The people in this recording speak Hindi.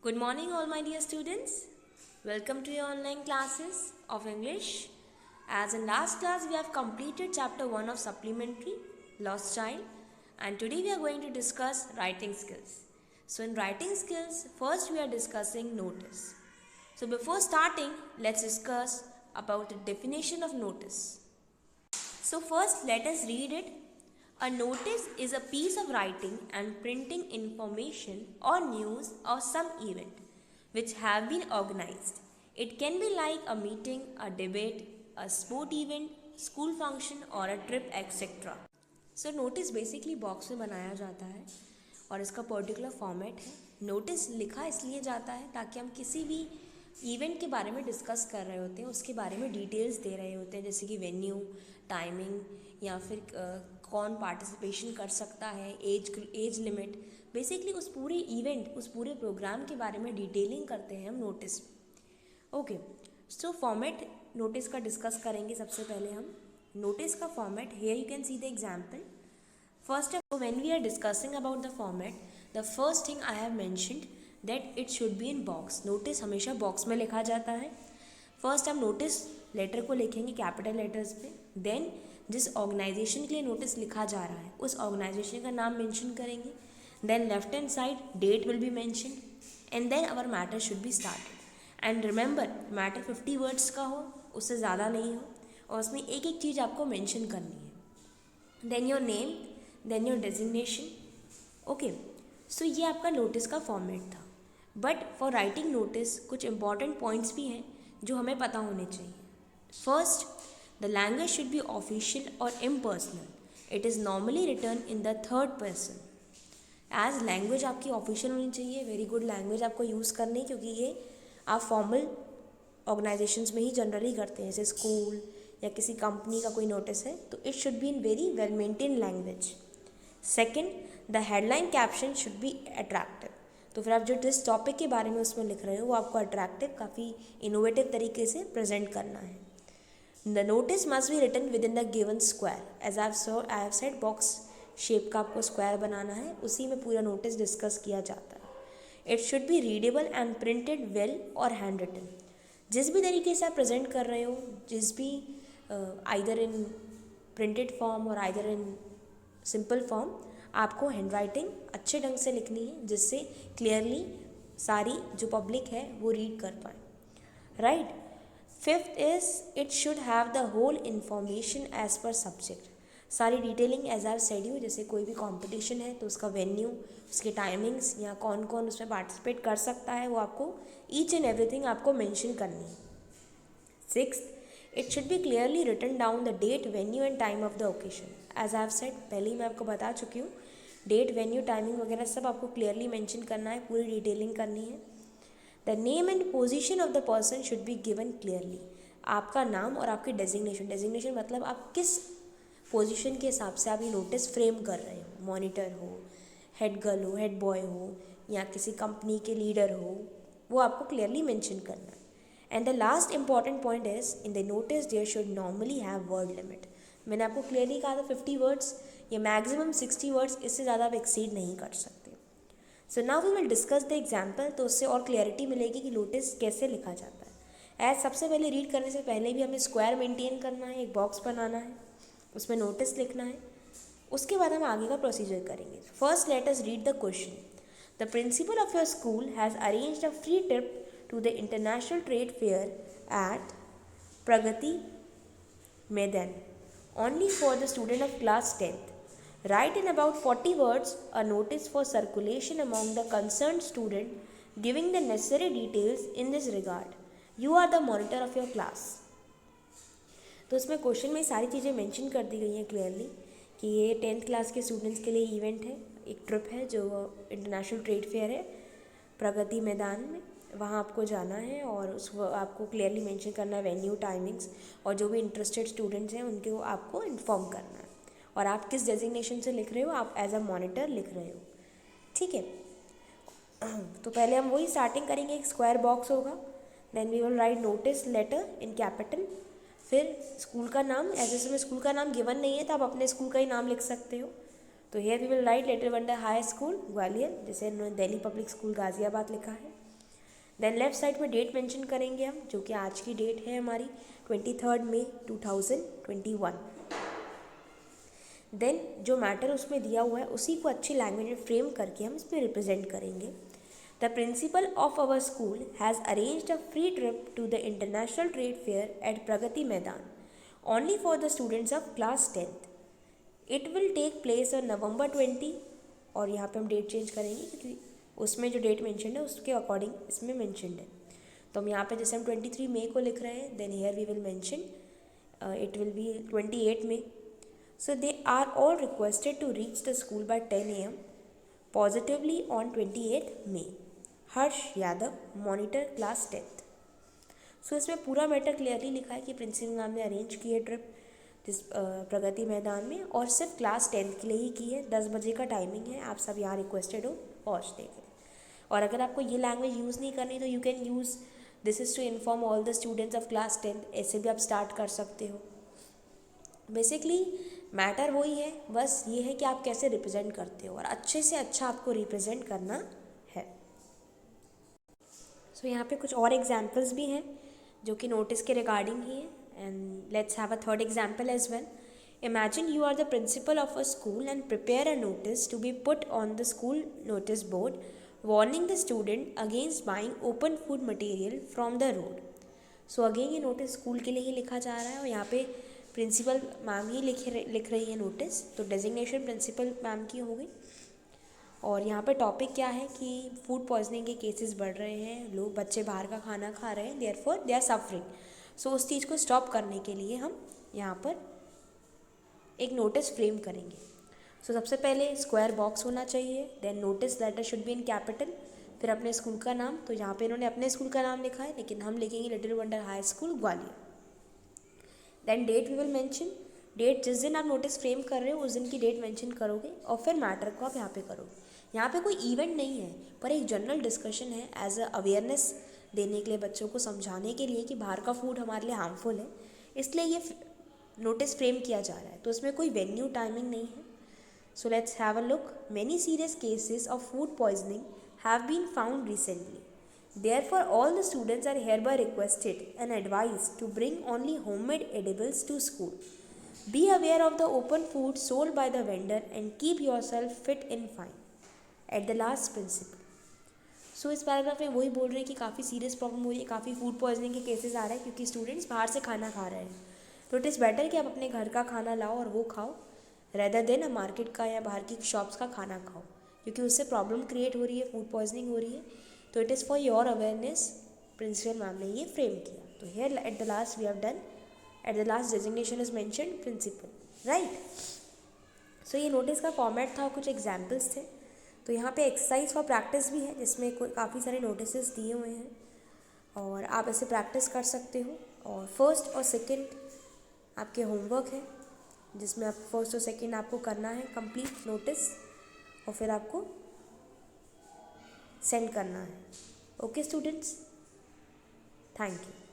Good morning, all my dear students. Welcome to your online classes of English. As in last class, we have completed chapter 1 of supplementary Lost Child, and today we are going to discuss writing skills. So, in writing skills, first we are discussing notice. So, before starting, let's discuss about the definition of notice. So, first let us read it. A notice is a piece of writing and printing information or news of some event which have been organized. It can be like a meeting, a debate, a sport event, school function or a trip etc. So notice basically box में बनाया जाता है और इसका पर्टिकुलर फॉर्मेट है. नोटिस लिखा इसलिए जाता है ताकि हम किसी भी इवेंट के बारे में डिस्कस कर रहे होते हैं, उसके बारे में डिटेल्स दे रहे होते हैं, जैसे कि वेन्यू, टाइमिंग या फिर कौन पार्टिसिपेशन कर सकता है, एज लिमिट. बेसिकली उस पूरे इवेंट, उस पूरे प्रोग्राम के बारे में डिटेलिंग करते हैं हम notice. Okay, so format notice का डिस्कस करेंगे. सबसे पहले हम नोटिस का format, here you can see the example. First of when we are discussing about the format, the first thing I have mentioned that it should be in box. Notice हमेशा बॉक्स में लिखा जाता है. फर्स्ट हम नोटिस लेटर को लिखेंगे कैपिटल लेटर्स पे. देन जिस ऑर्गेनाइजेशन के लिए नोटिस लिखा जा रहा है उस ऑर्गेनाइजेशन का नाम मेंशन करेंगे. Then left hand side date will be mention and then our matter should be started. And remember, matter 50 words का हो, उससे ज़्यादा नहीं हो, और उसमें एक एक चीज़ आपको मेंशन करनी है. Then your name, then your designation. Okay, so ये आपका नोटिस का फॉर्मेट था. बट फॉर राइटिंग नोटिस कुछ इंपॉर्टेंट पॉइंट्स भी हैं जो हमें पता होने चाहिए. First, the language should be official or impersonal. It is normally written in the third person. As language आपकी ऑफिशियल होनी चाहिए, वेरी गुड लैंग्वेज आपको यूज़ करनी, क्योंकि ये आप फॉर्मल ऑर्गेनाइजेशंस में ही जनरली करते हैं, जैसे स्कूल या किसी कंपनी का कोई नोटिस है तो it should be in very well maintain language. Second, the headline caption should be attractive. तो फिर आप जो जिस टॉपिक के बारे में उसमें लिख रहे हो वो आपको अट्रैक्टिव, काफ़ी इनोवेटिव तरीके से प्रेजेंट करना है. The notice must be written within the given square. As I have said, box shape का आपको स्क्वायर बनाना है, उसी में पूरा नोटिस डिस्कस किया जाता है. It should be readable and printed well और हैंड रिटन. जिस भी तरीके से आप प्रेजेंट कर रहे हो, जिस भी आइदर इन प्रिंटेड फॉर्म और आइदर इन सिंपल फॉर्म, आपको हैंड राइटिंग अच्छे ढंग से लिखनी है जिससे क्लियरली सारी जो पब्लिक है वो रीड कर पाए. Right. Fifth is it should have the whole information as per subject. सारी detailing as I said you, जैसे कोई भी कंपटीशन है तो उसका वेन्यू, उसके टाइमिंग्स या कौन कौन उसमें पार्टिसिपेट कर सकता है, वो आपको ईच एंड एवरीथिंग आपको मेंशन करनी है. Sixth, it should be clearly written down the date, venue and time of the occasion. As I have said, पहले ही मैं आपको बता चुकी हूँ, डेट, वेन्यू, टाइमिंग वगैरह सब आपको क्लियरली मेंशन करना है, पूरी डिटेलिंग करनी है. The name and position of the person should be given clearly. आपका नाम और आपकी डेजिग्नेशन, डेजिग्नेशन मतलब आप किस पोजीशन के हिसाब से आप ये नोटिस फ्रेम कर रहे हो, मॉनिटर हो, हेड गर्ल हो, हेड बॉय हो, या किसी कंपनी के लीडर हो, वो आपको क्लियरली मेंशन करना है. And the last important point is in the notice there should normally have word limit. मैंने आपको क्लियरली कहा था 50 वर्ड्स या मैक्सिमम 60 वर्ड्स, इससे ज़्यादा आप एक्सीड नहीं कर सकते. So now we will discuss the example. तो उससे और क्लैरिटी मिलेगी कि नोटिस कैसे लिखा जाता है. एज सबसे पहले रीड करने से पहले भी हमें स्क्वायर मेंटेन करना है, एक बॉक्स बनाना है, उसमें नोटिस लिखना है. उसके बाद हम आगे का प्रोसीजर करेंगे. First let us read the question. The principal of your school has arranged a free trip to the international trade fair at Pragati Maidan only for the student of class 10th. Write in about 40 words a notice for circulation among the concerned student giving the necessary details in this regard. You are the monitor of your class. तो इसमें क्वेश्चन में सारी चीज़ें मेंशन कर दी गई हैं क्लियरली कि ये 10th क्लास के स्टूडेंट्स के लिए इवेंट है, एक ट्रिप है जो इंटरनेशनल ट्रेड फेयर है प्रगति मैदान में, वहाँ आपको जाना है और उसको आपको क्लियरली मेंशन करना है वेन्यू, टाइमिंग्स, और जो भी इंटरेस्टेड स्टूडेंट्स हैं उनको आपको इन्फॉर्म करना है. और आप किस डेजिग्नेशन से लिख रहे हो, आप एज अ मॉनिटर लिख रहे हो. ठीक है. तो पहले हम वही स्टार्टिंग करेंगे, एक स्क्वायर बॉक्स होगा, then we will write notice letter in capital. फिर स्कूल का नाम, एज इसमें स्कूल का नाम गिवन नहीं है तो आप अपने स्कूल का ही नाम लिख सकते हो. तो here we will write letter Wonder high school Gwalior, जैसे उन्होंने दिल्ली पब्लिक स्कूल गाज़ियाबाद लिखा है. देन लेफ्ट साइड में डेट मेंशन करेंगे हम, जो कि आज की डेट है हमारी 23 मई 2021। देन जो मैटर उसमें दिया हुआ है उसी को अच्छी लैंग्वेज में फ्रेम करके हम इसमें रिप्रेजेंट करेंगे। The principal of our school has arranged a free trip to the international trade fair at Pragati Maidan only for the students of class 10th। It will take place on November 20, और यहाँ पे हम डेट चेंज करेंगे क्योंकि उसमें जो डेट मेंशन है उसके अकॉर्डिंग इसमें मेंशनड है। तो हम यहाँ पे जैसे हम 23 मई को लिख रहे हैं, then here we will mention it will be 28 May. So they are all requested to reach the school by 10 a.m. positively on 28th May. Harsh Yadav, monitor class 10th। सो इसमें पूरा मैटर क्लियरली लिखा है कि प्रिंसिपल मैम ने अरेंज की है ट्रिप जिस प्रगति मैदान में, और सिर्फ क्लास 10th के लिए ही की है। 10 बजे का टाइमिंग है, आप सब यहाँ रिक्वेस्टेड हो पहुँचने के लिए। और अगर आपको ये लैंग्वेज यूज़ नहीं करनी तो you can use this is to inform all the students of class 10th, ऐसे भी आप स्टार्ट कर सकते हो। बेसिकली मैटर वही है, बस ये है कि आप कैसे रिप्रेजेंट करते हो, और अच्छे से अच्छा आपको रिप्रेजेंट करना है। सो यहाँ पे कुछ और एग्जांपल्स भी हैं जो कि नोटिस के रिगार्डिंग ही है, and let's have a third example as well. Imagine you are the principal of a school and prepare a notice to be put on the school notice board warning the student against buying open food material from the road. So again ये नोटिस स्कूल के लिए ही लिखा जा रहा है, और यहाँ पे प्रिंसिपल मैम ही लिख रही है नोटिस, तो डेजिग्नेशन प्रिंसिपल मैम की हो गई। और यहाँ पे टॉपिक क्या है कि फूड पॉइजनिंग के केसेस बढ़ रहे हैं, लोग बच्चे बाहर का खाना खा रहे हैं, देयरफॉर दे आर सफरिंग। सो उस चीज़ को स्टॉप करने के लिए हम यहाँ पर एक नोटिस फ्रेम करेंगे। सो सबसे पहले स्क्वायर बॉक्स होना चाहिए, then notice letter should be in capital, फिर अपने स्कूल का नाम। तो यहाँ पे इन्होंने अपने स्कूल का नाम लिखा है, लेकिन हम लिखेंगे little wonder high school Gwalior. Then date we will mention, date जिस दिन आप नोटिस फ्रेम कर रहे हो उस दिन की डेट मेंशन करोगे, और फिर मैटर को आप यहाँ पे करोगे। यहाँ पे कोई इवेंट नहीं है, पर एक जनरल डिस्कशन है एज अ अवेयरनेस देने के लिए, बच्चों को समझाने के लिए कि बाहर का फूड हमारे लिए हार्मफुल है, इसलिए ये नोटिस फ्रेम किया जा रहा है। तो इसमें कोई वेन्यू टाइमिंग नहीं है। So let's have a look. Many serious cases of food poisoning have been found recently. Therefore, all the students are hereby requested and advised to bring only homemade edibles to school. Be aware of the open food sold by the vendor and keep yourself fit and fine. At the last principle. सो इस पैराग्राफ में वही बोल रहे हैं कि काफ़ी सीरियस प्रॉब्लम हो रही है, काफ़ी फूड पॉइजनिंग के केसेस आ रहे हैं क्योंकि स्टूडेंट्स बाहर से खाना खा रहे हैं। तो इट इज़ बेटर कि आप अपने घर का खाना लाओ और वो खाओ, रेदर देन मार्केट का या बाहर की शॉप्स का खाना खाओ, क्योंकि उससे प्रॉब्लम क्रिएट हो रही है, फूड पॉइजनिंग हो रही है। तो it is for your awareness, principal ma'am ने ये फ्रेम किया। तो here at the last we have done, at the last designation is mentioned principal, right. So ये नोटिस का फॉर्मेट था, कुछ एग्जाम्पल्स थे। तो यहाँ पे एक्सरसाइज फॉर प्रैक्टिस भी है जिसमें काफ़ी सारे नोटिस दिए हुए हैं और आप ऐसे प्रैक्टिस कर सकते हो। और फर्स्ट और सेकंड आपके होमवर्क है जिसमें आप फर्स्ट और सेकंड आपको करना है कंप्लीट नोटिस, और फिर आपको सेंड करना है। Okay students, thank you.